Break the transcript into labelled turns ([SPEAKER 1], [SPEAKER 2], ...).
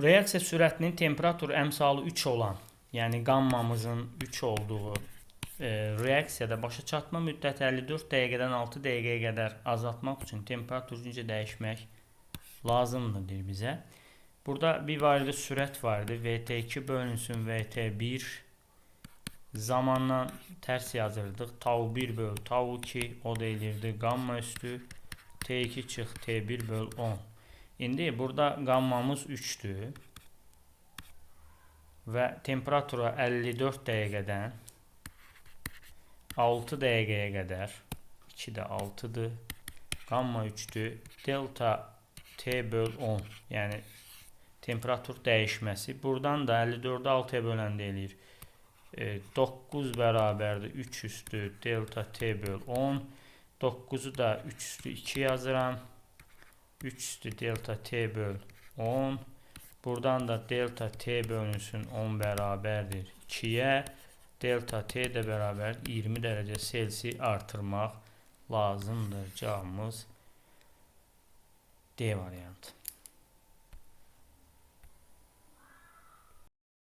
[SPEAKER 1] Reaksiya sürətinin temperatur əmsalı 3 olan, yəni qammamızın 3 olduğu reaksiyada başa çatma müddəti 54 dəqiqədən 6 dəqiqəyə qədər azaltmaq üçün temperatur necə dəyişmək lazımdır deyir bizə. Burada bir varidə sürət vardı. VT2 bölünsün VT1. Zamandan tərs yazırdıq. Tau 1 böl tau 2 o da elirdi qamma üstü T2 çıx T1 böl 10. İndi burada qammamız 3'dür və temperatura 54 dəqiqədən 6 dəqiqəyə qədər, 2 də 6'dır, qamma 3'dür, delta T böl 10, yəni temperatur dəyişməsi. Buradan da 54'ü 6'ya böləndə eləyir. 9 bərabərdir 3 üstü delta T böl 10. 9'u da 3 üstü 2 yazıram. 3 üstü delta T böl 10. Buradan da delta T bölünsün 10 bərabərdir 2'ye. Delta T də bərabər 20 dərəcə Selsi artırmaq lazımdır. Cavabımız D variantı.